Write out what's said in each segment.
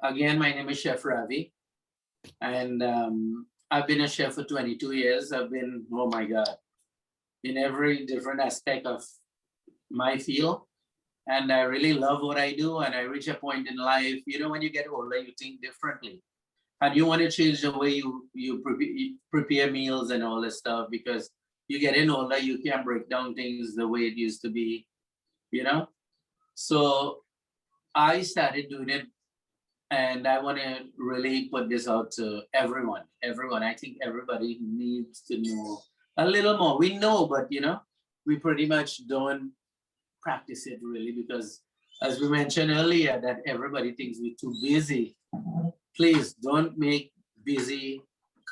Again, my name is Chef Ravi, and I've been a chef for 22 years. I've been, oh my God, in every different aspect of my field. And I really love what I do. And I reach a point in life, when you get older, you think differently. And you want to change the way you prepare meals and all this stuff, because you getting older, you can't break down things the way it used to be, So I started doing it, and I want to really put this out to everyone. I think everybody needs to know a little more. We know, but we pretty much don't practice it really, because as we mentioned earlier, that everybody thinks we're too busy. Please don't make busy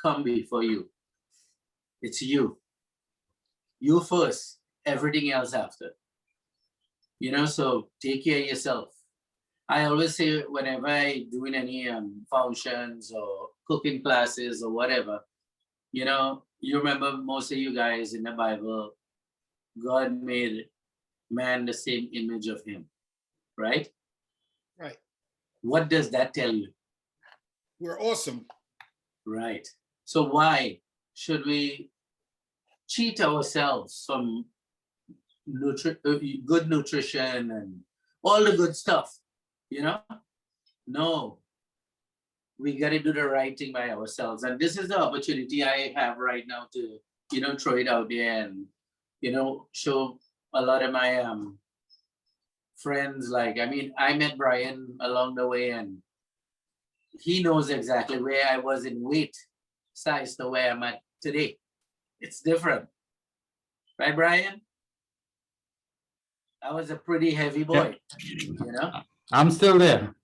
come before you. It's you. You first, everything else after. So take care of yourself. I always say whenever I doing any functions or cooking classes or whatever, you remember most of you guys in the Bible, God made man the same image of him, right? Right. What does that tell you? We're awesome. Right. So why should we cheat ourselves from good nutrition and all the good stuff? No, we got to do the right thing by ourselves. And this is the opportunity I have right now to, throw it out there and, show a lot of my friends. I met Brian along the way, and he knows exactly where I was in weight size to where I'm at today. It's different. Right, Brian? I was a pretty heavy boy, I'm still there.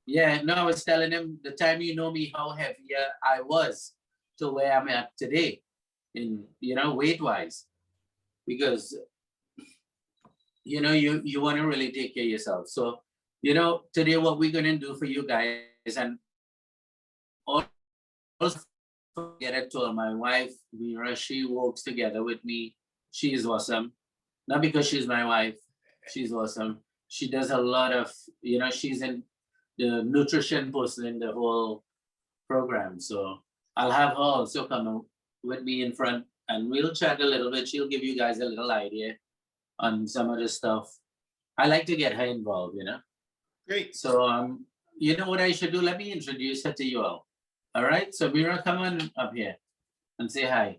Yeah, no, I was telling him the time you know me, how heavier I was to where I'm at today in, weight-wise. Because, you want to really take care of yourself. So, today what we're going to do for you guys, and also get it to my wife, Mira, she works together with me. She is awesome. Not because she's my wife, she's awesome. She does a lot of, she's in the nutrition person in the whole program. So I'll have her also come with me in front, and we'll chat a little bit. She'll give you guys a little idea on some of the stuff. I like to get her involved, Great. So, you know what I should do? Let me introduce her to you all. All right. So Mira, come on up here and say hi.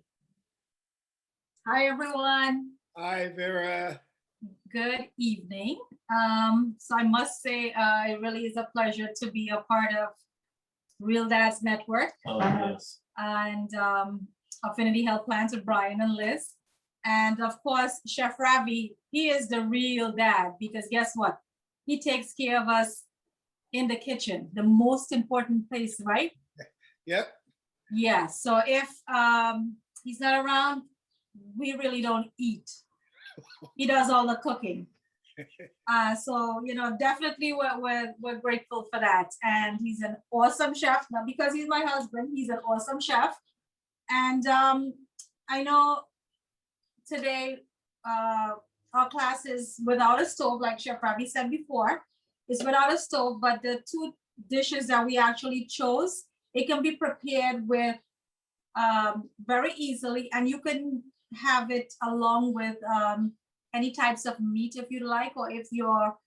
Hi, everyone. Hi, Vera. Good evening. So I must say, it really is a pleasure to be a part of Real Dads Network. Oh, yes. And Affinity Health Plans with Brian and Liz. And of course, Chef Ravi, he is the real dad, because guess what? He takes care of us in the kitchen, the most important place, right? Yep. Yeah. So if he's not around, we really don't eat. He does all the cooking. So definitely we're grateful for that. And he's an awesome chef. Now, because he's my husband, he's an awesome chef. And I know today our class is without a stove, like Chef Ravi said before. It's without a stove, but the two dishes that we actually chose, it can be prepared with very easily, and you can have it along with any types of meat if you like, or if you're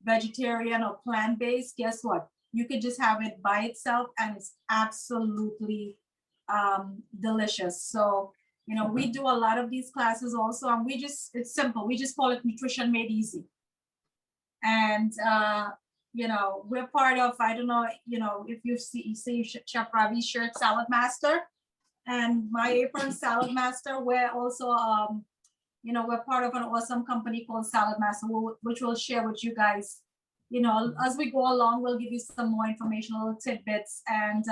vegetarian or plant-based, guess what? You could just have it by itself, and it's absolutely delicious. So, we do a lot of these classes also, and it's simple. We just call it Nutrition Made Easy. And, we're part of, I don't know, if you see Chef Ravi's shirt, Saladmaster, and my apron, Saladmaster. We're also, we're part of an awesome company called Saladmaster, which we'll share with you guys. As we go along, we'll give you some more information, little tidbits. And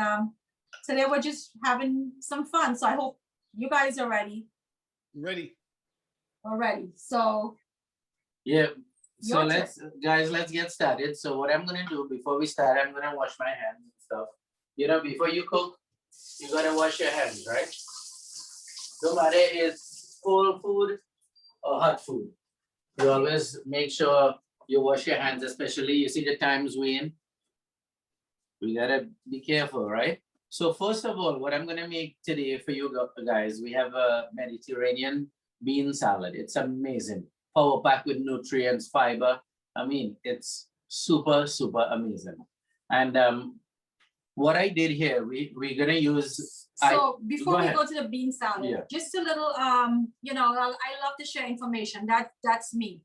today we're just having some fun. So I hope you guys are ready. Ready. Already. So yeah. So let's get started. So what I'm gonna do before we start, I'm gonna wash my hands and stuff. Before you cook, you gotta wash your hands, right? No matter it's cold food or hot food, you always make sure you wash your hands, especially you see the times we're in. We gotta be careful, right? So first of all, what I'm gonna make today for you guys, we have a Mediterranean bean salad. It's amazing, power packed with nutrients, fiber. I mean, it's super, super amazing. And what I did here, we're gonna use. So before we ahead. go to the bean salad, Yeah. just a little, you know, I love to share information. That's me.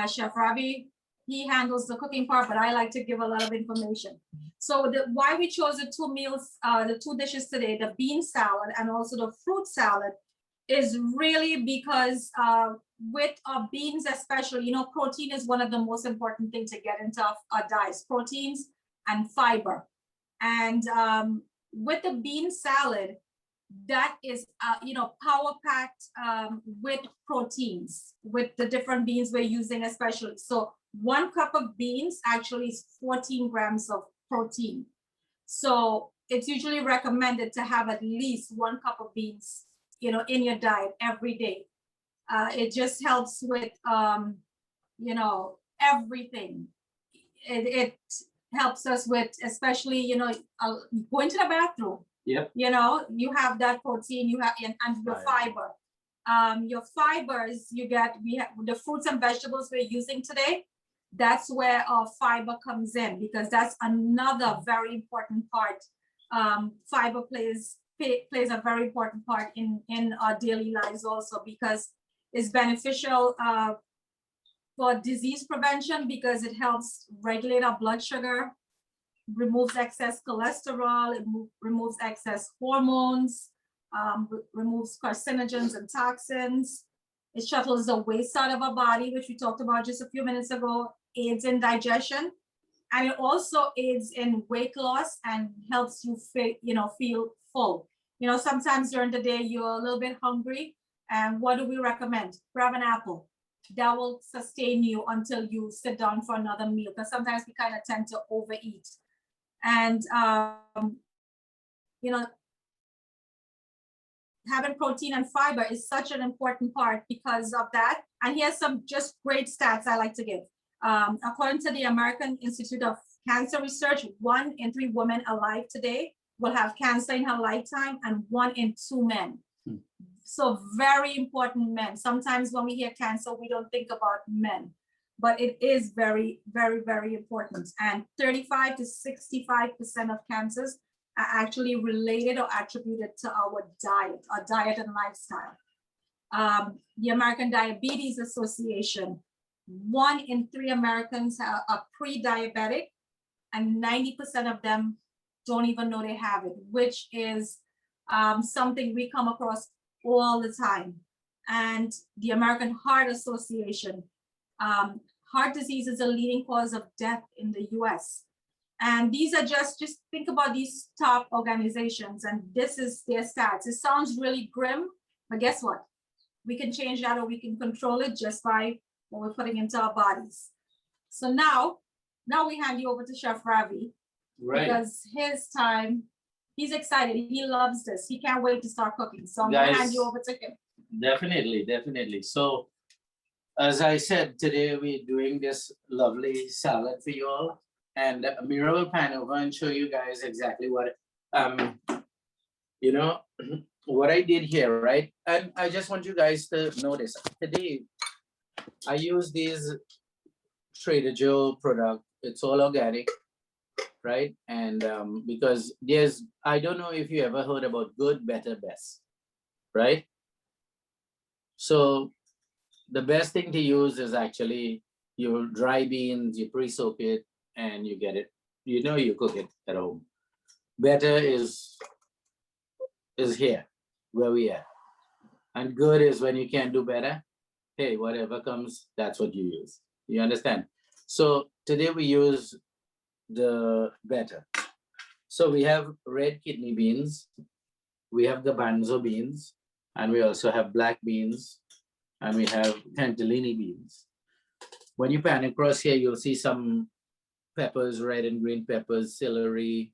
Chef Ravi, he handles the cooking part, but I like to give a lot of information. So why we chose the two meals, the two dishes today, the bean salad and also the fruit salad, is really because with beans especially, you know, protein is one of the most important things to get into our diets, proteins and fiber. And with the bean salad, that is, you know, power packed with proteins, with the different beans we're using especially. So 1 cup of beans actually is 14 grams of protein. So it's usually recommended to have at least 1 cup of beans, you know, in your diet every day. It just helps with, you know, everything. It helps us with, especially, you know, going to the bathroom. Yep. You know, you have that protein, you have and your fiber. Your fibers, we have the fruits and vegetables we're using today. That's where our fiber comes in, because that's another very important part. Fiber plays a very important part in our daily lives also, because it's beneficial for disease prevention, because it helps regulate our blood sugar, removes excess cholesterol, it removes excess hormones, removes carcinogens and toxins. It shuttles the waste out of our body, which we talked about just a few minutes ago, aids in digestion. And it also aids in weight loss and helps you feel full. You know, sometimes during the day, you're a little bit hungry. And what do we recommend? Grab an apple. That will sustain you until you sit down for another meal, because sometimes we kind of tend to overeat. And, you know, having protein and fiber is such an important part because of that. And here's some just great stats I like to give. According to the American Institute of Cancer Research, 1 in 3 women alive today will have cancer in her lifetime, and 1 in 2 men. So very important, men. Sometimes when we hear cancer, we don't think about men, but it is very, very, very important. And 35 to 65% of cancers are actually related or attributed to our diet and lifestyle. The American Diabetes Association, 1 in 3 Americans are pre-diabetic, and 90% of them don't even know they have it, which is something we come across all the time. And the American Heart Association, heart disease is a leading cause of death in the US. And these are just think about these top organizations, and this is their stats. It sounds really grim, but guess what? We can change that, or we can control it just by what we're putting into our bodies. So now we hand you over to Chef Ravi, Right. because his time, he's excited. He loves this. He can't wait to start cooking. So I'm gonna hand you over to him. Definitely, definitely. So, as I said, today we're doing this lovely salad for you all. And Mira will pan over and show you guys exactly what, you know, what I did here, right? And I just want you guys to notice, today I use these Trader Joe product. It's all organic, right? And because I don't know if you ever heard about good, better, best, right? So the best thing to use is actually your dry beans, you pre-soak it, and you get it, you know, you cook it at home. Better is here, where we are. And good is when you can't do better. Hey, whatever comes, that's what you use. You understand? So today we use the better. So we have red kidney beans, we have garbanzo beans, and we also have black beans, and we have cantellini beans. When you pan across here, you'll see some peppers, red and green peppers, celery,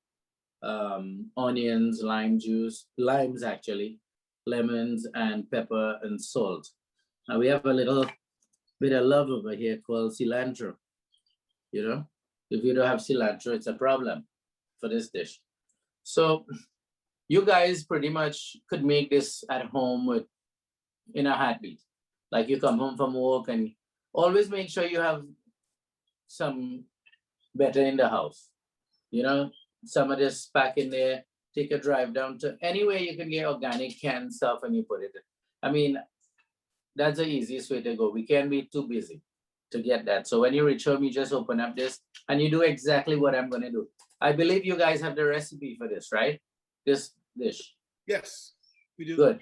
onions, limes actually, lemons, and pepper and salt. Now we have a little bit of love over here called cilantro. You know, if you don't have cilantro, it's a problem. for this dish. So you guys pretty much could make this at home with in a heartbeat. Like you come home from work and always make sure you have some better in the house. You know, some of this pack in there, take a drive down to anywhere you can get organic canned stuff and you put it in. I mean, that's the easiest way to go. We can't be too busy to get that. So when you reach home, you just open up this and you do exactly what I'm gonna do. I believe you guys have the recipe for this, right? This dish. Yes, we do. Good.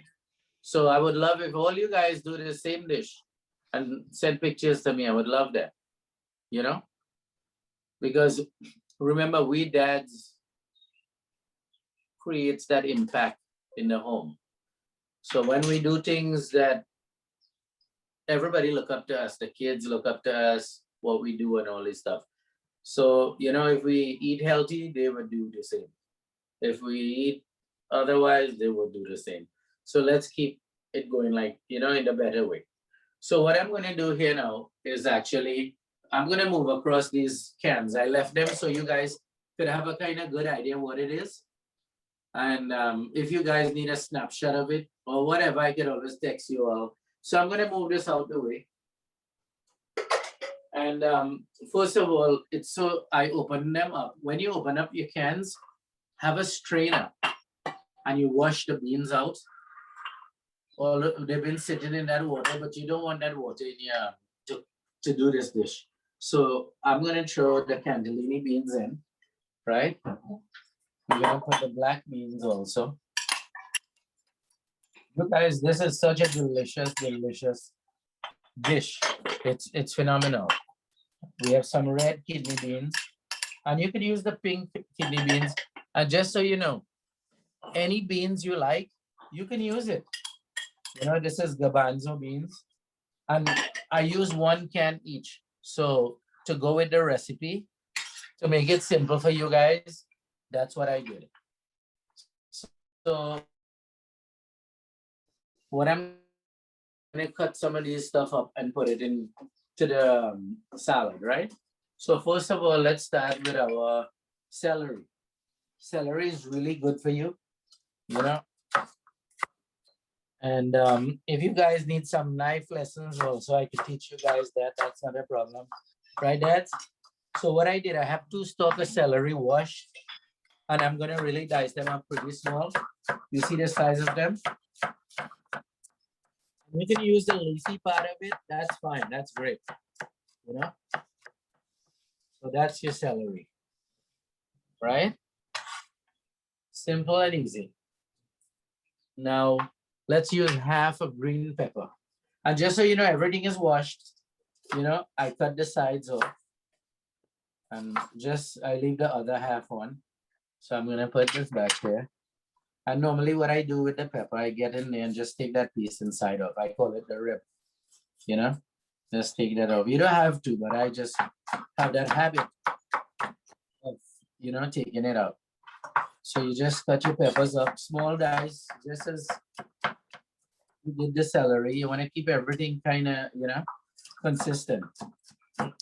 So I would love if all you guys do the same dish and send pictures to me. I would love that. You know? Because remember, we dads creates that impact in the home. So when we do things that everybody look up to us, the kids look up to us, what we do and all this stuff. So, you know, if we eat healthy, they would do the same. If we eat otherwise, they would do the same. So let's keep it going like, you know, in a better way. So what I'm gonna do here now is actually, I'm gonna move across these cans. I left them so you guys could have a kind of good idea what it is. And if you guys need a snapshot of it or whatever, I can always text you all. So I'm gonna move this out the way. And first of all, it's so I open them up. When you open up your cans, have a strainer and you wash the beans out. Or they've been sitting in that water, but you don't want that water in here to do this dish. So I'm gonna throw the cannellini beans in, right? We're gonna put the black beans also. Look guys, this is such a delicious, delicious dish. It's phenomenal. We have some red kidney beans and you could use the pink kidney beans. And just so you know, any beans you like, you can use it. You know, this is garbanzo beans and I use 1 can each. So to go with the recipe, to make it simple for you guys, that's what I did. So what I'm gonna cut some of these stuff up and put it in to the salad, right? So first of all, let's start with our celery. Celery is really good for you, you know. And if you guys need some knife lessons also, I could teach you guys that. That's not a problem, right, Dad? So what I did, I have 2 stalks of celery washed, and I'm gonna really dice them up pretty small. You see the size of them? You can use the leafy part of it. That's fine. That's great. You know. So that's your celery, right? Simple and easy. Now let's use half of green pepper. And just so you know, everything is washed. You know, I cut the sides off. And just, I leave the other half on. So I'm gonna put this back there. And normally what I do with the pepper, I get in there and just take that piece inside of. I call it the rib, you know? Just take that off. You don't have to, but I just have that habit of, you know, taking it out. So you just cut your peppers up, small dice, just as you did the celery. You want to keep everything kind of, you know, consistent.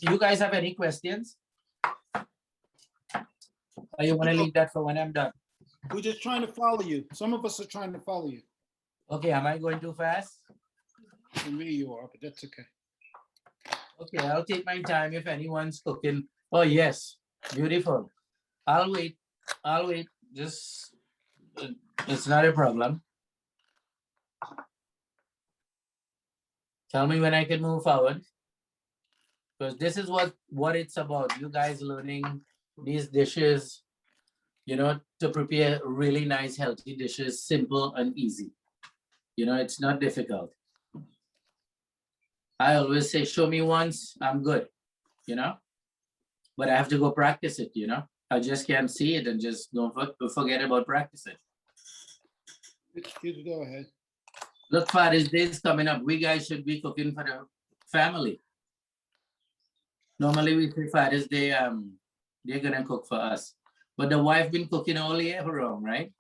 You guys have any questions? Or you want to leave that for when I'm done? We're just trying to follow you. Some of us are trying to follow you. Okay, am I going too fast? For me, you are, but that's okay. Okay, I'll take my time if anyone's cooking. Oh, yes, beautiful. I'll wait. I'll wait. Just, it's not a problem. Tell me when I can move forward. Because this is what it's about. You guys learning these dishes, you know, to prepare really nice, healthy dishes, simple and easy. You know, it's not difficult. I always say, show me once, I'm good, you know, but I have to go practice it, you know. I just can't see it and just don't forget about practicing. You go ahead. Look, Father's Day is coming up. We guys should be cooking for the family. Normally we say Father's Day, they're gonna cook for us. But the wife been cooking all year long, right?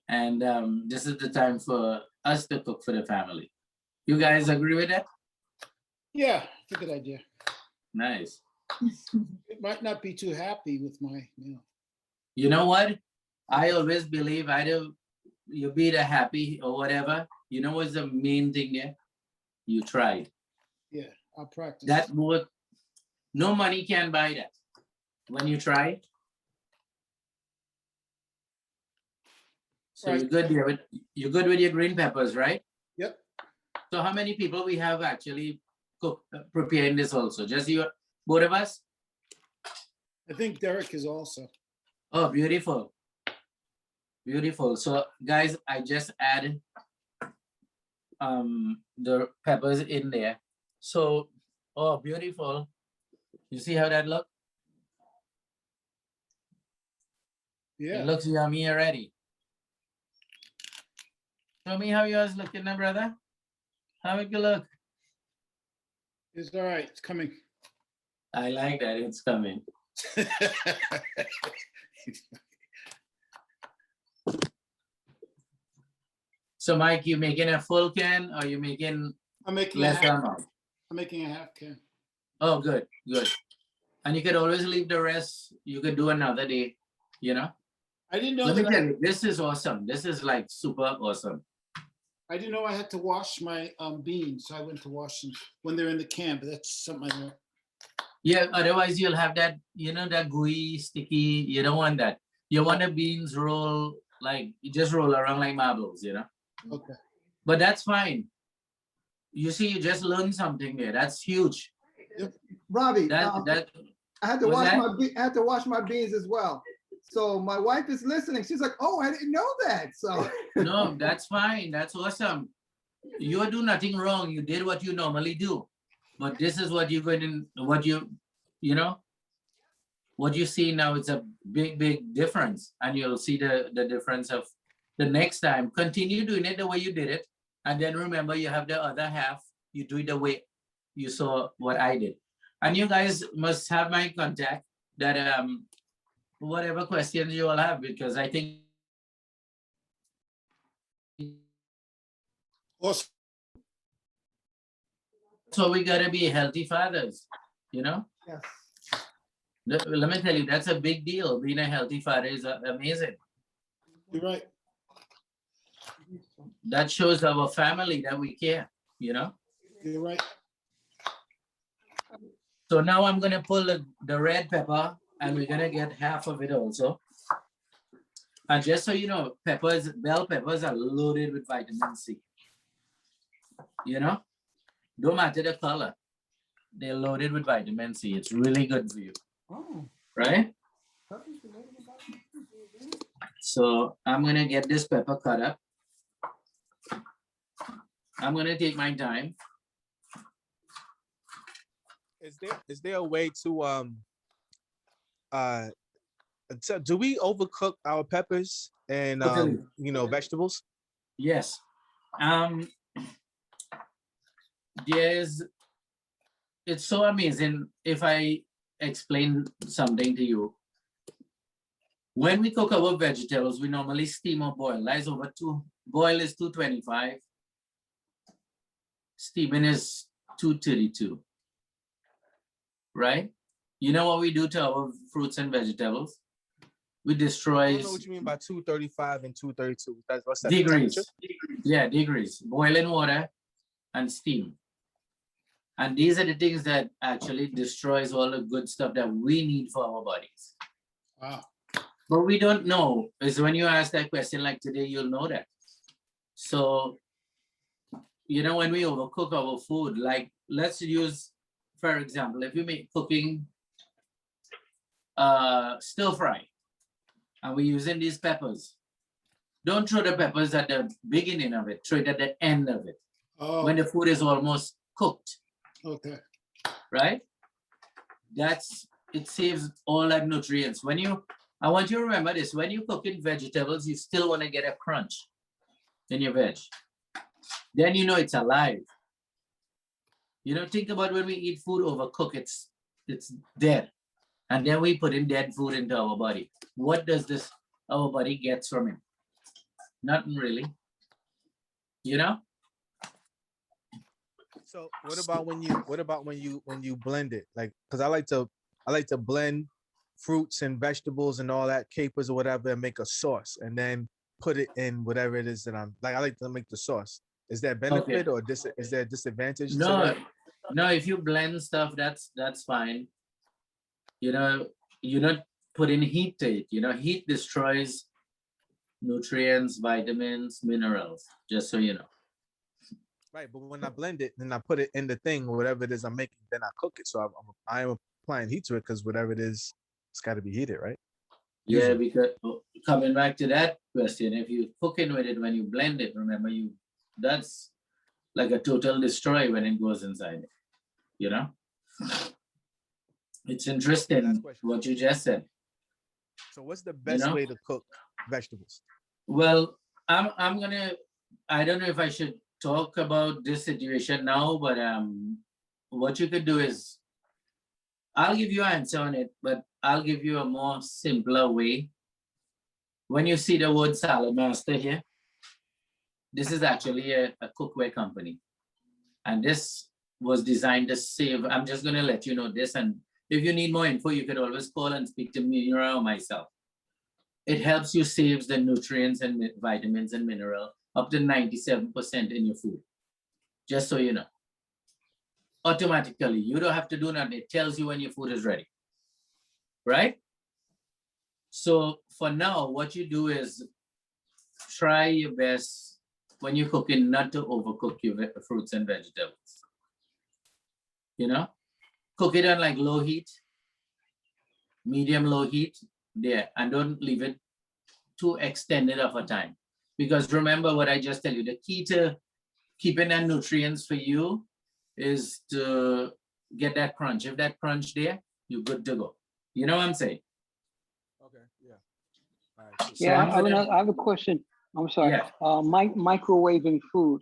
And this is the time for us to cook for the family. You guys agree with that? Yeah, it's a good idea. Nice. It might not be too happy with my meal. You know what? I always believe either you be the happy or whatever. You know what's the main thing there? You tried. Yeah, I'll practice. That would, no money can buy that. When you try. So Right. you're good there with, you're good with your green peppers, right? Yep. So how many people we have actually preparing this also? Just you, both of us? I think Derek is also. Oh, beautiful. Beautiful. So guys, I just added the peppers in there. So, oh, beautiful. You see how that look? Yeah. It looks yummy already. Show me how yours looking now, brother. How it look? It's all right. It's coming. I like that it's coming. So Mike, you making a full can or you making I'm making less a half, amount? I'm making a half can. Oh, good, good. And you could always leave the rest. You could do another day, you know? I didn't know Let me that tell you, this is awesome. This is like super awesome. I didn't know I had to wash my beans. So I went to wash them when they're in the can, but that's something I know. Yeah, otherwise you'll have that, you know, that gooey, sticky. You don't want that. You want the beans roll, like, you just roll around like marbles, you know? Okay. But that's fine. You see, you just learned something there. That's huge. Robbie, That I had to what's wash that? I had to wash my beans as well. So my wife is listening. She's like, "Oh, I didn't know that." So No, that's fine. That's awesome. You do nothing wrong. You did what you normally do. But this is what you're going to, what you know, what you see now is a big, big difference. And you'll see the difference of the next time. Continue doing it the way you did it. And then remember, you have the other half. You do it the way you saw what I did. And you guys must have my contact that whatever questions you all have, because I think Awesome. so we gotta be healthy fathers, you know? yes, Let me tell you, that's a big deal. Being a healthy father is amazing. You're right. That shows our family that we care, you know? You're right. So now I'm gonna pull the red pepper and we're gonna get half of it also. And just so you know, peppers, bell peppers are loaded with vitamin C. You know? Don't matter the color. They're loaded with vitamin C. It's really good for you, oh, right? So I'm gonna get this pepper cut up. I'm gonna take my time. Is there a way to so do we overcook our peppers and Totally. you know, vegetables? Yes. It's so amazing if I explain something to you. When we cook our vegetables, we normally steam or boil. That's over boil is 225. Steaming is 232. Right? You know what we do to our fruits and vegetables? We I destroy don't know what you mean by 235 and 232. What's that? degrees. Temperature? Yeah, degrees. Boiling water and steam. And these are the things that actually destroys all the good stuff that we need for our bodies. Wow. But we don't know. Is when you ask that question like today, you'll know that. So, you know, when we overcook our food, like let's use, for example, if you make cooking stir fry, and we're using these peppers, don't throw the peppers at the beginning of it, throw it at the end of it, Oh, when the food is almost cooked, okay. right? It saves all that nutrients. I want you to remember this, when you cook in vegetables, you still want to get a crunch in your veg. Then you know it's alive. You know, think about when we eat food overcooked, it's dead. And then we put in dead food into our body. What does our body gets from it? Nothing really. You know? So what about when you blend it? Like, because I like to blend fruits and vegetables and all that, capers or whatever, and make a sauce, and then put it in whatever it is that I'm like. I like to make the sauce. Is there benefit or is there a disadvantage to No, that? no, if you blend stuff, that's fine. You know, you're not putting heat to it. You know, heat destroys nutrients, vitamins, minerals, just so you know. Right, but when I blend it, then I put it in the thing, whatever it is I'm making, then I cook it. So I'm applying heat to it because whatever it is, it's got to be heated, right? Yeah, Usually. because coming back to that question, if you cooking with it when you blend it, remember that's like a total destroy when it goes inside. You know, it's Last interesting question. what you just said. So what's the best know? way to cook vegetables? Well, I'm gonna. I don't know if I should talk about this situation now, but what you could do is I'll give you an answer on it, but I'll give you a more simpler way. When you see the word Saladmaster here, this is actually a cookware company, and this was designed to save. I'm just gonna let you know this, and if you need more info, you could always call and speak to me or myself. It helps you save the nutrients and vitamins and mineral up to 97% in your food. Just so you know. Automatically, you don't have to do nothing. It tells you when your food is ready. Right? So for now, what you do is try your best when you're cooking not to overcook your fruits and vegetables. You know? Cook it on like low heat, medium low heat, there, and don't leave it too extended of a time. Because remember what I just tell you, the key to keeping the nutrients for you is to get that crunch. If that crunch there, you're good to go. You know what I'm saying? Okay, yeah. All right. So Yeah, I'm I have a question. I'm sorry. Yeah. Microwaving food,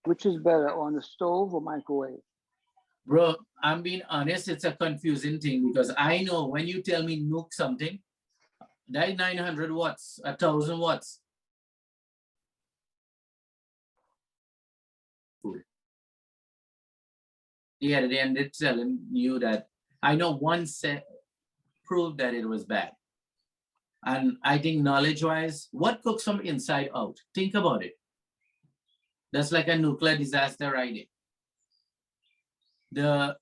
which is better, on the stove or microwave? Bro, I'm being honest, it's a confusing thing because I know when you tell me nuke something, that 900 watts, 1,000 watts. Yeah, they ended telling you that I know one set proved that it was bad. And I think knowledge-wise, what cooks from inside out? Think about it. That's like a nuclear disaster right there. The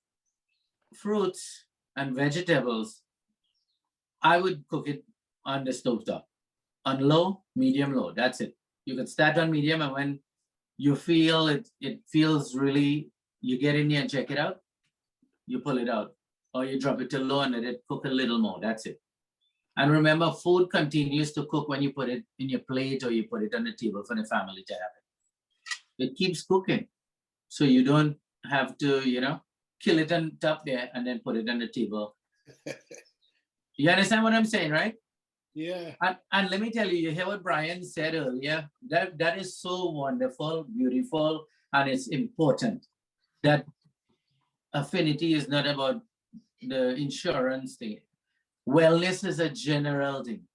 fruits and vegetables, I would cook it on the stove top, on low, medium, low. That's it. You could start on medium, and when you feel it feels really, you get in there and check it out, you pull it out, or you drop it to low and let it cook a little more. That's it. And remember, food continues to cook when you put it in your plate or you put it on the table for the family to have it. It keeps cooking. So you don't have to, kill it on top there and then put it on the table. You understand what I'm saying, right? Yeah. And let me tell you, you hear what Brian said earlier? That is so wonderful, beautiful, and it's important that affinity is not about the insurance thing. Wellness is a general thing,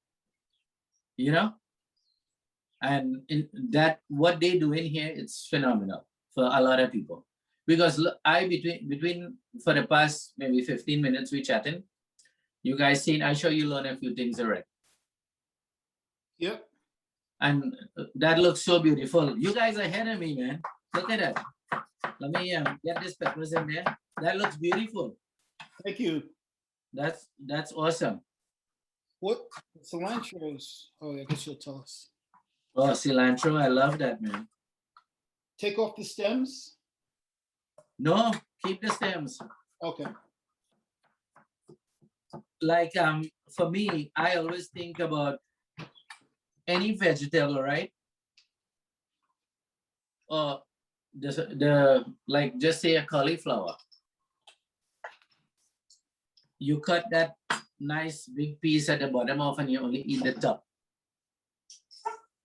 and in that what they do in here, it's phenomenal for a lot of people. Because between for the past maybe 15 minutes we chatting, you guys seen, I show you learn a few things already. Yep. And that looks so beautiful. You guys are ahead of me, man. Look at that. Let me get this peppers in there. That looks beautiful. Thank you. That's awesome. What cilantro is? Oh, I guess you'll tell us. Oh, cilantro, I love that, man. Take off the stems. No, keep the stems. Okay. Like for me, I always think about any vegetable, right? Or the like, just say a cauliflower. You cut that nice big piece at the bottom off and you only eat the top.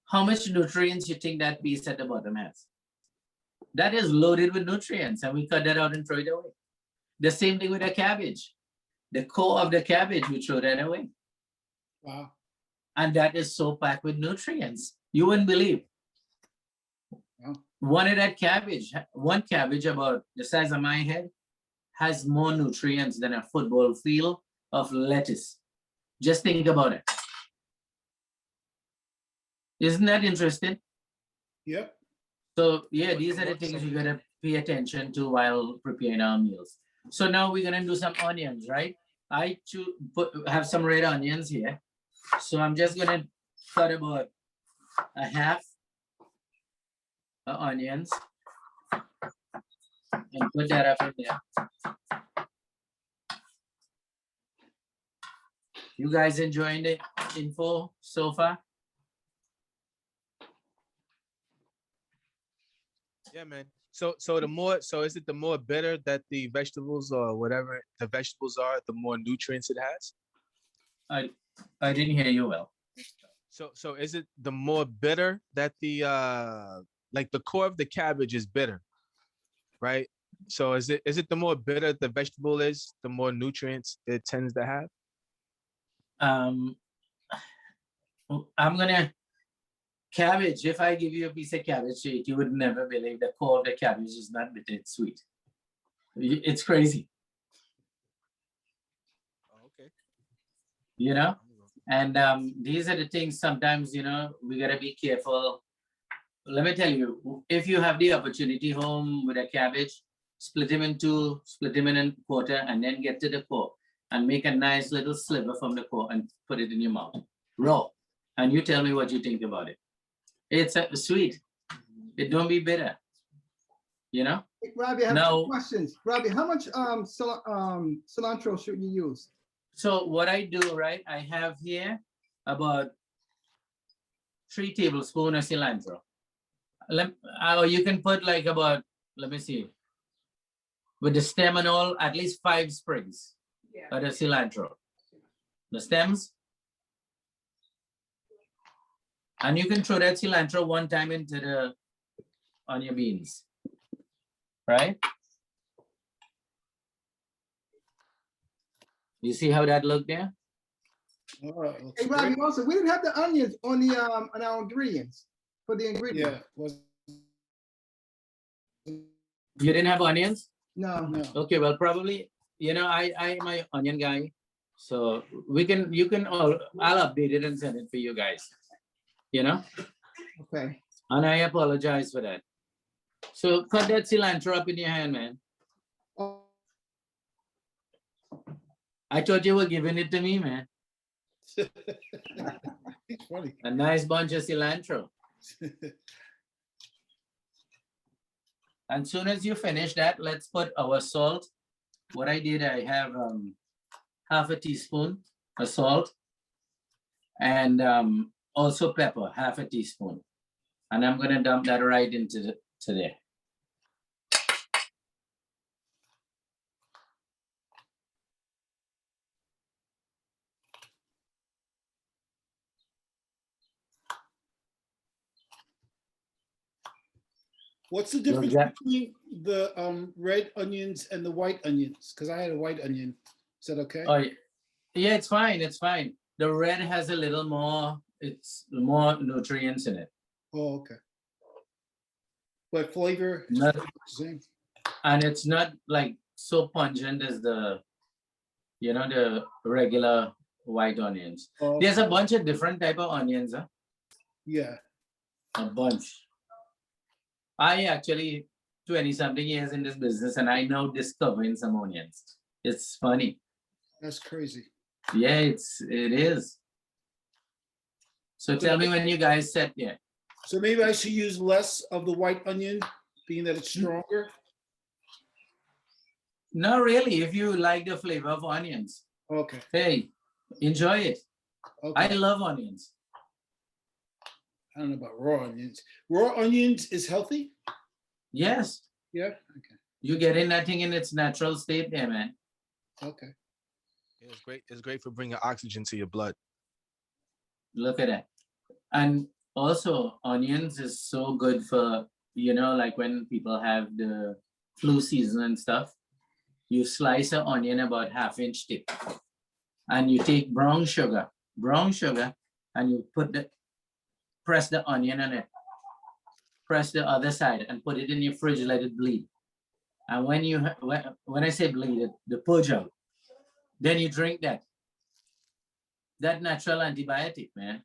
How much nutrients you think that piece at the bottom has? That is loaded with nutrients, and we cut that out and throw it away. The same thing with a cabbage. The core of the cabbage, we throw that away. Wow. And that is so packed with nutrients. You wouldn't believe. Wow. One of that cabbage, one cabbage about the size of my head, has more nutrients than a football field of lettuce. Just think about it. Isn't that interesting? Yep. So yeah, What- these are the what- things so- you gotta pay attention to while preparing our meals. So now we're gonna do some onions, right? I have some red onions here. So I'm just gonna cut about a half of onions and put that up in there. You guys enjoying the info so far? Yeah, man. So is it the more bitter that the vegetables or whatever the vegetables are, the more nutrients it has? I didn't hear you well. So is it the more bitter that the like the core of the cabbage is bitter, right? So is it the more bitter the vegetable is, the more nutrients it tends to have? I'm gonna cabbage. If I give you a piece of cabbage to eat, you would never believe the core of the cabbage is not bitter, it's sweet. It's crazy, Okay. you know? And these are the things sometimes, you know, we gotta be careful. Let me tell you, if you have the opportunity home with a cabbage, split them in two, split them in a quarter, and then get to the core and make a nice little sliver from the core and put it in your mouth, raw. And you tell me what you think about it. It's sweet. It don't be bitter, you know? Hey, Robbie, I have Now- two questions. Robbie, how much cilantro should you use? So what I do, right, I have here about 3 tablespoons of cilantro. You can put like about, let me see, with the stem and all, at least 5 sprigs of the cilantro. The stems. And you can throw that cilantro one time into the onion beans, right? You see how that looked there? All right. looks Hey, Robbie, great. also, we didn't have the onions on the on our ingredients for the Yeah. ingredients. You didn't have onions? No. No. Okay, well, probably, you know, I'm my onion guy. So I'll update it and send it for you guys, you know? Okay. And I apologize for that. So cut that cilantro up in your hand, man. Oh, I thought you were giving it to me, man. It's funny. A nice bunch of cilantro. And soon as you finish that, let's put our salt. What I did, I have half a teaspoon of salt and also pepper, half a teaspoon. And I'm gonna dump that right into there. What's the difference that- between the red onions and the white onions? Because I had a white onion. Is that okay? Oh, yeah, it's fine, it's fine. The red has a little more, it's more nutrients in it. Oh, okay. But flavor is Not- the same. And it's not like so pungent as the, you know, the regular white onions. Oh, There's a bunch of different type of onions, huh? yeah. A bunch. I actually 20-something years in this business and I now discovering some onions. It's funny. That's crazy. Yeah, it is. So tell me when you guys set, yeah. So maybe I should use less of the white onion, being that it's stronger. Not really, if you like the flavor of onions. Okay. Hey, enjoy it. I Okay. love onions. I don't know about raw onions. Raw onions is healthy. Yes, Yeah. Okay. you getting that thing in its natural state there, man. Okay. Yeah, it's great. It's great for bringing oxygen to your blood. Look at that. And also onions is so good for, you know, like when people have the flu season and stuff, you slice an onion about 1/2 inch thick and you take brown sugar, and you press the onion on it. press the other side and put it in your fridge, let it bleed. And when you when I say bleed, the purge out, then you drink that. That natural antibiotic, man.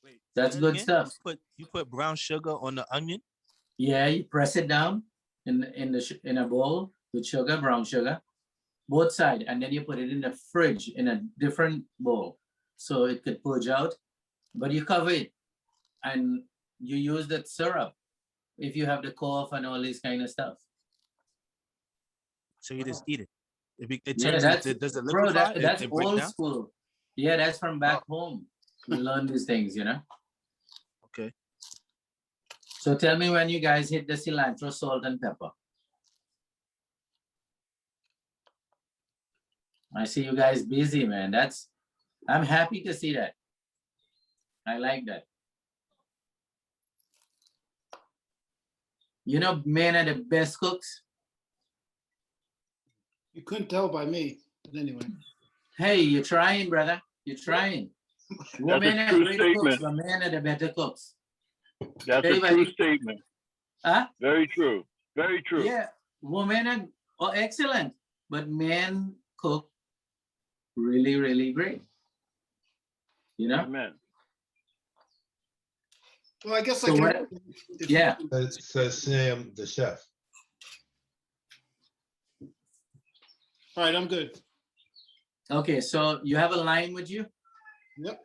Wait, That's say that good again? stuff. You put brown sugar on the onion. Yeah, you press it down in a bowl with sugar, brown sugar, both sides, and then you put it in the fridge in a different bowl so it could purge out. But you cover it and you use that syrup if you have the cough and all this kind of stuff. So you just eat it. It Yeah, turns that's into, does it bro. liquefy? That's It break old down? school. Yeah, that's from back home. We learn these things, you know. Okay. So tell me when you guys hit the cilantro, salt, and pepper. I see you guys busy, man. I'm happy to see that. I like that. You know, men are the best cooks. You couldn't tell by me, but anyway. Hey, you're trying, brother. You're trying. Women are true great cooks, statement. but men are the better cooks. That's a Everybody- true statement. Huh? Very true. Very true. Yeah, women are excellent, but men cook really, really great. You know? Amen. Well, I guess I So can. what- if- Yeah. Says Sam, the chef. All right, I'm good. Okay, so you have a lime with you? Yep.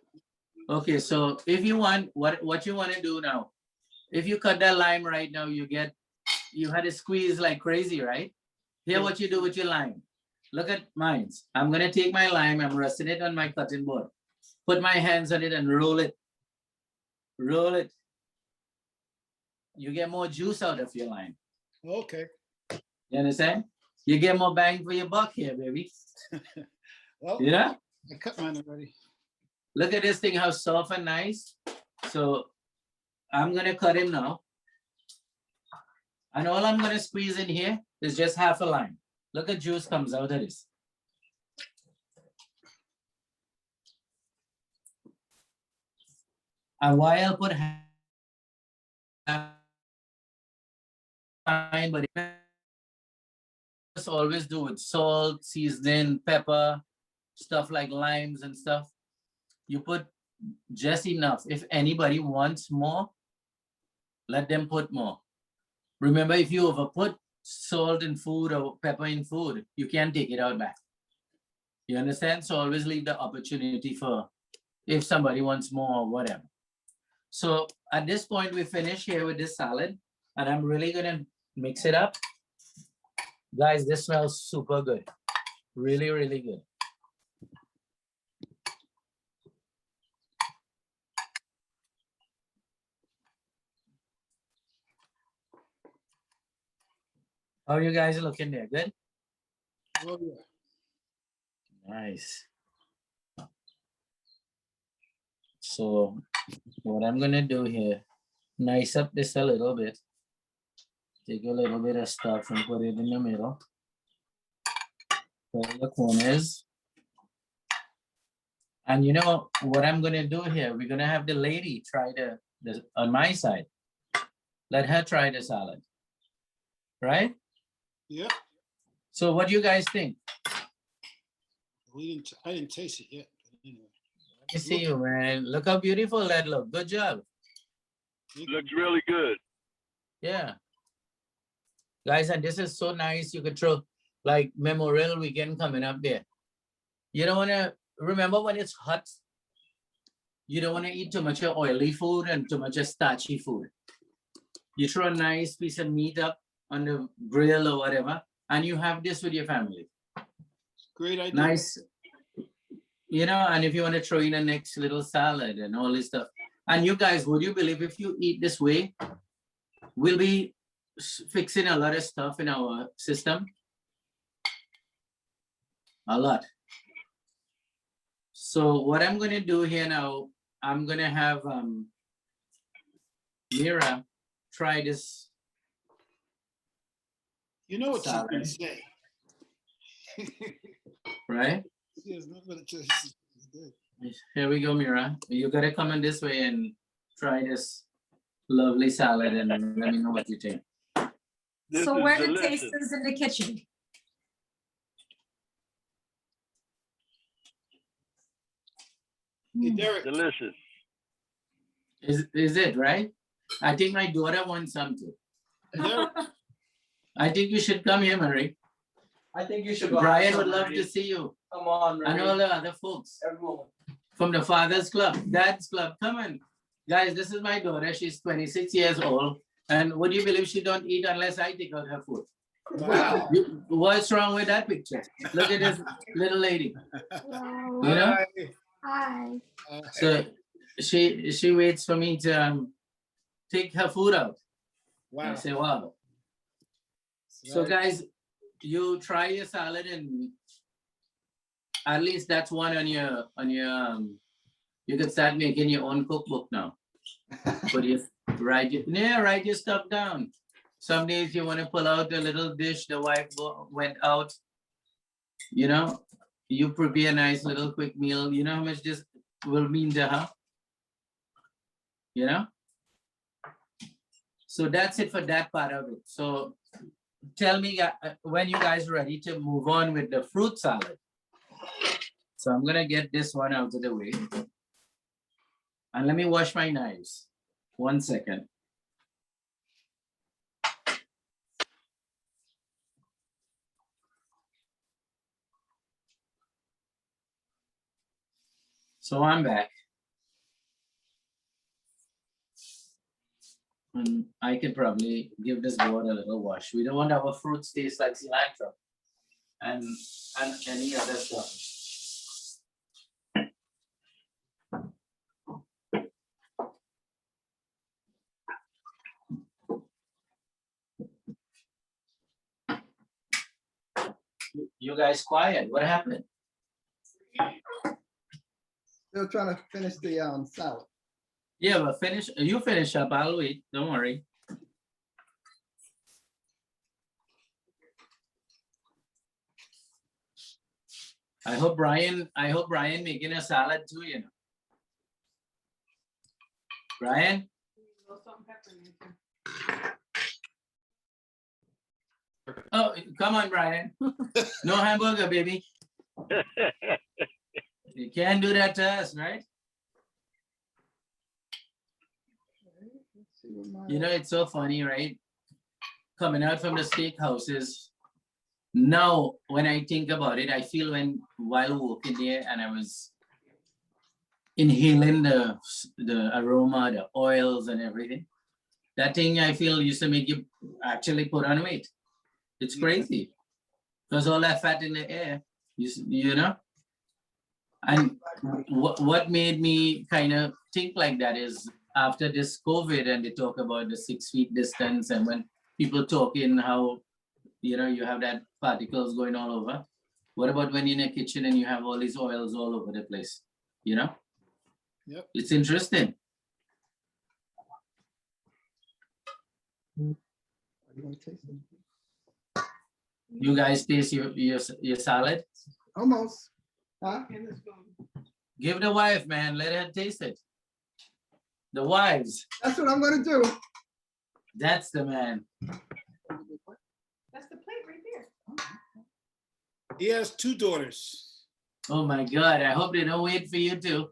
Okay, so if you want, what you want to do now, if you cut that lime right now, you had to squeeze like crazy, right? Here, what you do with your lime. Look at mine. I'm going to take my lime, I'm resting it on my cutting board. Put my hands on it and roll it. Roll it. You get more juice out of your lime. Okay. You understand? You get more bang for your buck here, baby. Well, You know? I cut mine already. Look at this thing, how soft and nice. So I'm gonna cut him now. And all I'm gonna squeeze in here is just half a lime. Look at juice comes out of this. And why I'll put lime, but just always do with salt, seasoning, pepper, stuff like limes and stuff. You put just enough. If anybody wants more, let them put more. Remember, if you overput salt in food or pepper in food, you can't take it out back. You understand? So always leave the opportunity for if somebody wants more or whatever. So at this point, we finish here with this salad, and I'm really gonna mix it up. Guys, this smells super good. Really, really good. How are you guys looking there? Good? Oh, yeah. Nice. So what I'm gonna do here, nice up this a little bit. Take a little bit of stuff and put it in the middle. Put in the corners. And you know what I'm gonna do here? We're gonna have the lady try the on my side. Let her try the salad. Right? Yeah. So what do you guys think? I didn't taste it yet. But anyway. Let me see you, man. Look how beautiful that look. Good job. Looks really good. Yeah. Guys, and this is so nice. You could throw like Memorial Weekend coming up there. You don't want to remember when it's hot. You don't want to eat too much of oily food and too much of starchy food. You throw a nice piece of meat up on the grill or whatever, and you have this with your family. Great idea. Nice. You know, and if you want to throw in a next little salad and all this stuff. And you guys, would you believe if you eat this way, we'll be fixing a lot of stuff in our system? A lot. So what I'm going to do here now, I'm going to have Mira try this. You know what she's salad, going to say. right? She has nothing to say. She's good. Here we go, Mira. You got to come in this way and try this lovely salad and let me know what you think. This So is where the delicious. tasters in the kitchen? Hey, Hmm. Derek, Delicious. Is it right? I think my daughter wants some too. Derek, I think you should come here, Marie. I think you should go. Brian have would some, love Marie. to see you Come on, and Marie. all the other folks Everyone. from the Father's Club, Dad's Club. Come on. Guys, this is my daughter. She's 26 years old. And would you believe she don't eat unless I take out her food? wow. What's wrong with that picture? Look at this little lady. You know? Hi. So she waits for me to take her food out. I Wow. say, wow. So guys, you try your salad and at least that's one on your you can start making your own cookbook now. But you write your stuff down. Some days you want to pull out a little dish, the wife went out, you know, you prepare a nice little quick meal. You know how much this will mean to her? You know? So that's it for that part of it. So tell me when you guys ready to move on with the fruit salad. So I'm gonna get this one out of the way. And let me wash my knives. 1 second. So I'm back. And I could probably give this board a little wash. We don't want our fruits taste like cilantro and any other stuff. You guys quiet. What happened? Still trying to finish the salad. Yeah, but finish. You finish up. I'll wait. Don't worry. I hope Brian making a salad too, you know. Brian? Oh, come on, Brian. No hamburger, baby. You can't do that to us, right? Let's see what my- You know, it's so funny, right? Coming out from the steakhouses. Now, when I think about it, I feel while walking there and I was inhaling the aroma, the oils and everything. That thing I feel used to make you actually put on weight. It's crazy. Because all that fat in the air, you know? And what made me kind of think like that is after this COVID and they talk about the 6 feet distance and when people talking how, you know, you have that particles going all over. What about when you're in a kitchen and you have all these oils all over the place, you know? Yep. It's interesting. You want to taste it? You guys taste your salad? Almost. Huh? Give the wife, man, let her taste it. The wives, That's what I'm gonna do. that's the man. That's the plate right there. He has 2 daughters. Oh my God, I hope they don't wait for you too.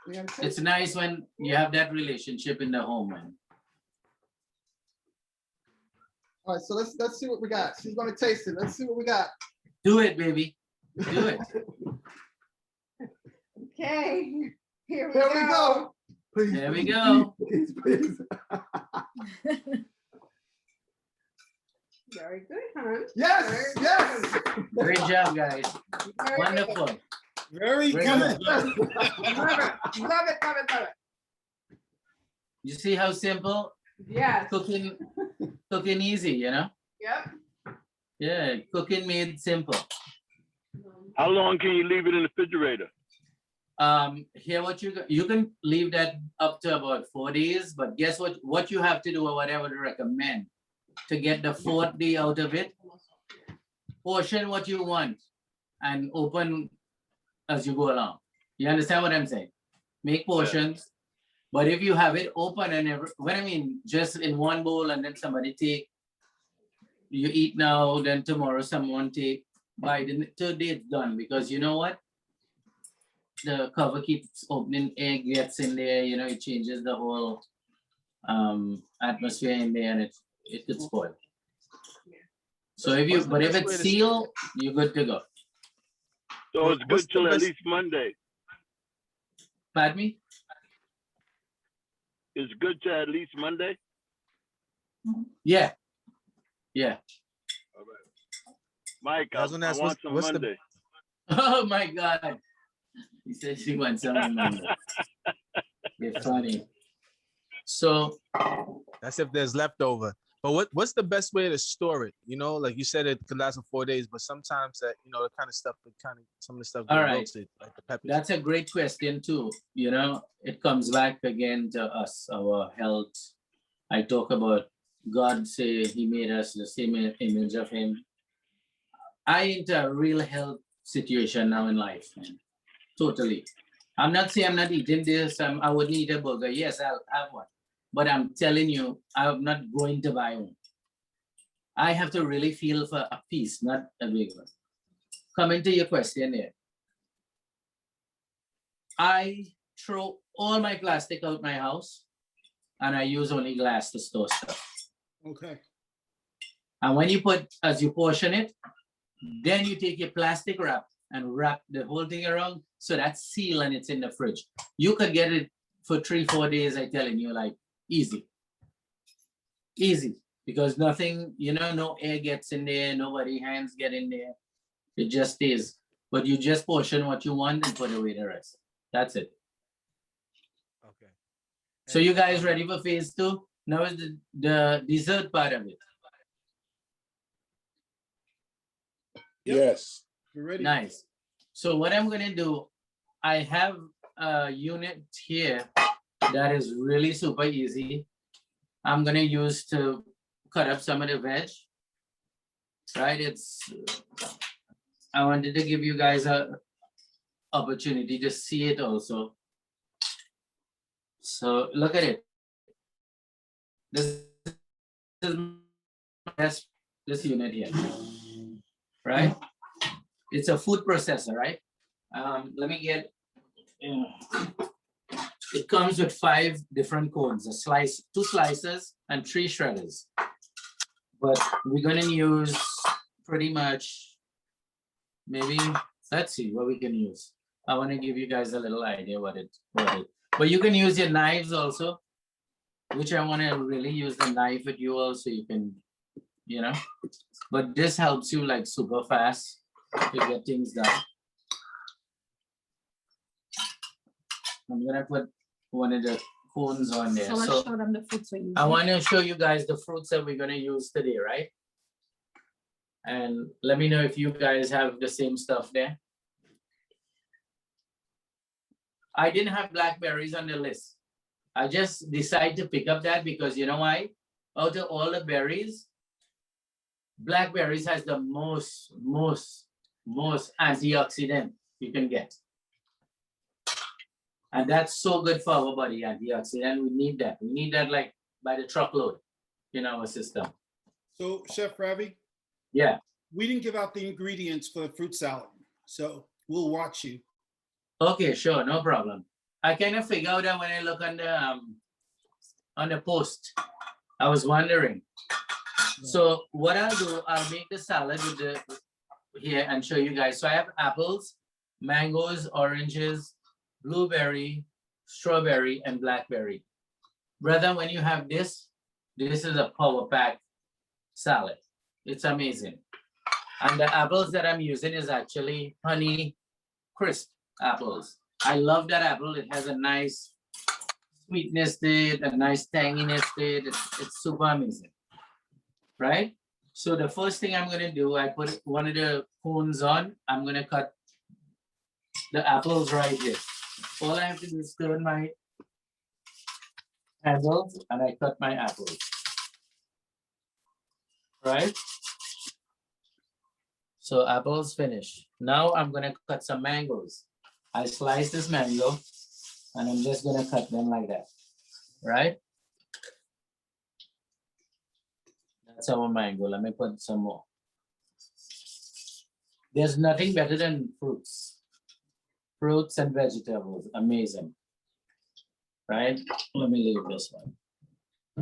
We gotta taste It's it. nice when you have that relationship in the home, man. All right, so let's see what we got. She's gonna taste it. Let's see what we got. Do it, baby, do it. Okay, here we Here we go. Please. There we go. Please, please. Very good, huh? Yes, yes. Great job, guys. Wonderful. Very Very good. Love it, love it, love it, love it. You see how simple Yes, cooking easy, you know? yep. Yeah, cooking made simple. How long can you leave it in the refrigerator? Here you can leave that up to about 4 days, but guess what you have to do or what I would recommend to get the 4th day out of it, portion what you want and open as you go along. You understand what I'm saying? Make portions But if you have it open and when I mean just in one bowl and then somebody take, you eat now, then tomorrow someone take, by the third day it's done, because you know what? The cover keeps opening, egg gets in there, you know, it changes the whole atmosphere in there, and it could spoil. So if you, What's the but if best way it's to sealed, you're good to go. So it's What's good the till at best- least Monday. Pardon me? It's good till at least Monday. Yeah. Yeah. All right. Mike, I was gonna ask, I want what's some the- Monday. Oh my God. He said she wants some on Monday. You're funny. So That's if there's leftover. But what's the best way to store it? You know, like you said, it could last for 4 days, but sometimes that, you know, the kind of stuff, some of the stuff All get right. wilted, like the peppers. that's a great question too. You know, it comes back again to us, our health. I talk about God say he made us the same image of him. I into a real health situation now in life, man. Totally. I'm not saying I'm not eating this. I wouldn't eat a burger. Yes, I'll have one. But I'm telling you, I'm not going to buy one. I have to really feel for a piece, not a big one. Coming to your question here. I throw all my plastic out my house and I use only glass to store stuff. Okay. And when you as you portion it, then you take your plastic wrap and wrap the whole thing around so that's sealed and it's in the fridge. You could get it for 3-4 days, I telling you, like easy. Easy. Because nothing, you know, no air gets in there, nobody hands get in there. It just stays. But you just portion what you want and put away the rest. That's it. Okay. So you guys ready for phase 2? Now is the dessert part of it. Yes. We're ready. Nice. So what I'm gonna do, I have a unit here that is really super easy. I'm gonna use to cut up some of the veg. Right, I wanted to give you guys a opportunity to see it also. So look at it. This is this unit here, right? It's a food processor, right? Let me get, it comes with 5 different cones, a slice, 2 slices and 3 shredders. But we're gonna use pretty much, maybe, let's see what we can use. I wanna give you guys a little idea what it, but you can use your knives also, which I wanna really use the knife with you also, you can, you know, but this helps you like super fast to get things done. I'm gonna put one of the cones on there. So let's So show them the fruits we're using. I want to show you guys the fruits that we're gonna use today, right? And let me know if you guys have the same stuff there. I didn't have blackberries on the list. I just decided to pick up that because you know why? Out of all the berries, blackberries has the most antioxidant you can get. And that's so good for our body, antioxidant. We need that. We need that like by the truckload in our system. So Chef Ravi, Yeah. we didn't give out the ingredients for the fruit salad, so we'll watch you. Okay, sure, no problem. I kind of figure out that when I look on the post. I was wondering. So what I'll do, I'll make the salad with the here and show you guys. So I have apples, mangoes, oranges, blueberry, strawberry, and blackberry. Brother, when you have this is a power pack salad. It's amazing. And the apples that I'm using is actually honey crisp apples. I love that apple. It has a nice sweetness to it, a nice tanginess to it. It's super amazing, right? So the first thing I'm gonna do, I put one of the cones on. I'm gonna cut the apples right here. All I have to do is turn my handles and I cut my apples, right? So apples finished. Now I'm gonna cut some mangoes. I slice this mango and I'm just gonna cut them like that. right? That's our mango. Let me put some more. There's nothing better than fruits. Fruits and vegetables, amazing. Right? Let me leave this one.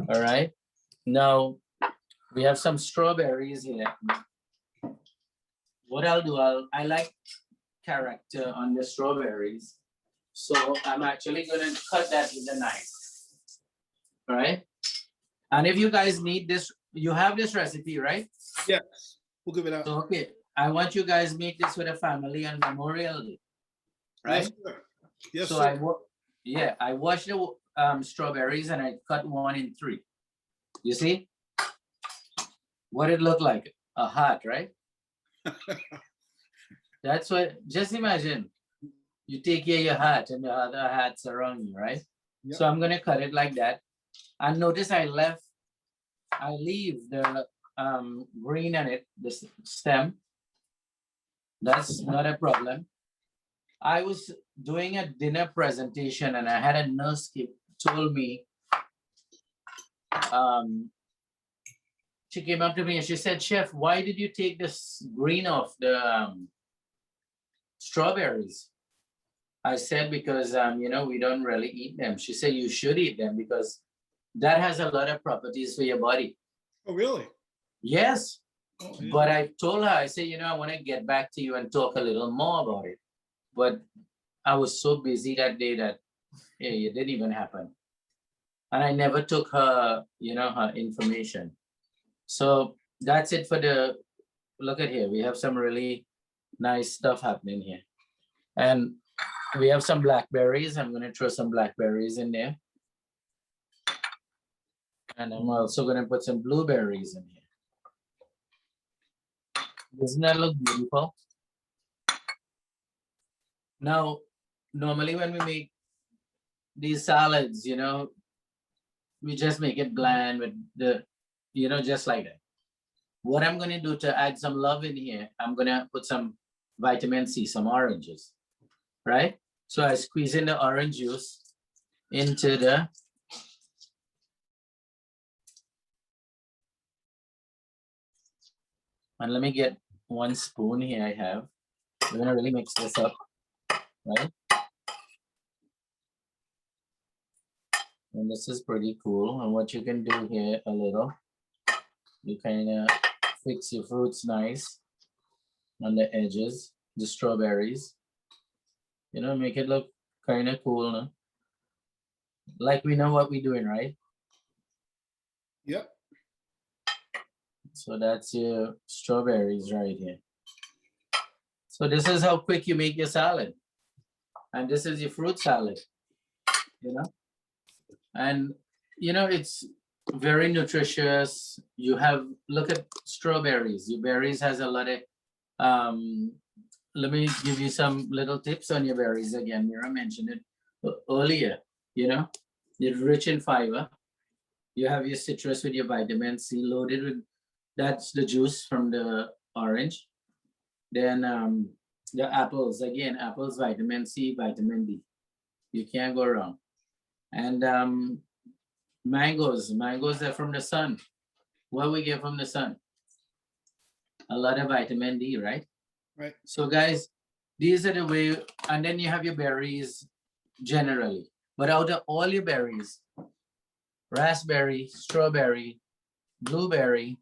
All right. Now we have some strawberries here. What I'll do, I like character on the strawberries. So I'm actually gonna cut that with a knife. All right. And if you guys need this, you have this recipe, right? Yes, we'll give it out. So, okay, I want you guys make this with a family on Memorial Day, right? Yes, sir. Yes, So sir. I washed the strawberries and I cut one in three. You see what it looked like? A heart, right? That's what. Just imagine you take care of your heart and the other hearts around you, right? Yep. So I'm gonna cut it like that. And notice I leave the green on it, the stem. That's not a problem. I was doing a dinner presentation and I had a nurse told me, she came up to me and she said, "Chef, why did you take this green off the strawberries?" I said, because, we don't really eat them. She said, "You should eat them because that has a lot of properties for your body." Oh, really? Yes. Oh, yeah. But I told her, I said, I want to get back to you and talk a little more about it. But I was so busy that day that it didn't even happen. And I never took her, her information. So that's it for look at here. We have some really nice stuff happening here. And we have some blackberries. I'm going to throw some blackberries in there. And I'm also going to put some blueberries in here. Doesn't that look beautiful? Now, normally when we make these salads, we just make it bland with the, just like that. What I'm going to do to add some love in here, I'm going to put some vitamin C, some oranges, right? So I squeeze in the orange juice into the and let me get 1 spoon here I have. We're gonna really mix this up, right? And this is pretty cool. And what you can do here a little, you kind of fix your fruits nice on the edges, the strawberries, make it look kind of cool, no? Like we know what we're doing, right? Yep. So that's your strawberries right here. So this is how quick you make your salad. And this is your fruit salad, And, it's very nutritious. You have, look at strawberries. Your berries has a lot of, let me give you some little tips on your berries again. Mira mentioned it earlier, You're rich in fiber. You have your citrus with your vitamin C loaded with, that's the juice from the orange. Then the apples, again, apples, vitamin C, vitamin D. You can't go wrong. And mangoes are from the sun. What we get from the sun? A lot of vitamin D, right? Right. So guys, these are the way, and then you have your berries generally. But out of all your berries, raspberry, strawberry, blueberry,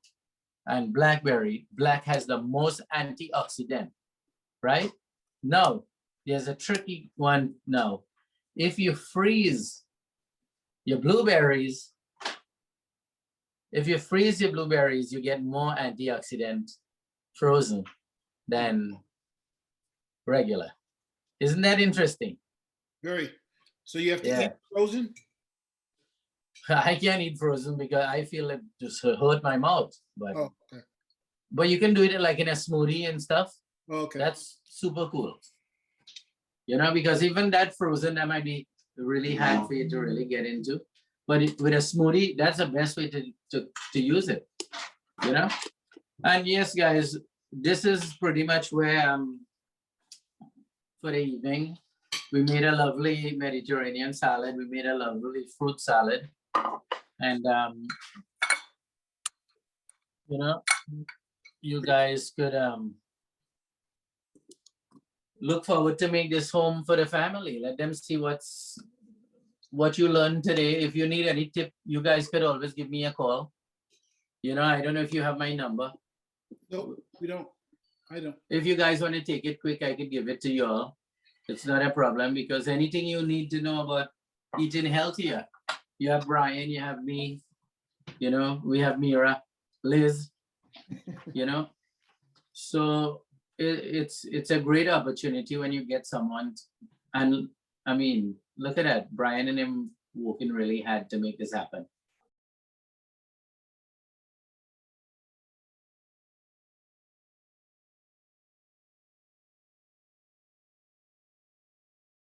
and blackberry, black has the most antioxidant, right? Now, there's a tricky one now. If you freeze your blueberries, you get more antioxidant frozen than regular. Isn't that interesting? Very. So you have to Yeah. eat frozen? I can't eat frozen because I feel it just hurt my mouth. But Oh, okay. but you can do it like in a smoothie and stuff. Okay. That's super cool. Because even that frozen, that might be really hard for you to really get into. But with a smoothie, that's the best way to use it. And yes, guys, this is pretty much where for the evening. We made a lovely Mediterranean salad. We made a lovely fruit salad. And, you know, you guys could look forward to make this home for the family. Let them see what you learned today. If you need any tip, you guys could always give me a call. You know, I don't know if you have my number. No, we don't. I don't. If you guys want to take it quick, I could give it to you all. It's not a problem, because anything you need to know about eating healthier, you have Brian, you have me, you know, we have Mira, Liz, you know. So it's a great opportunity when you get someone. And I mean, look at that, Brian and him working really hard to make this happen.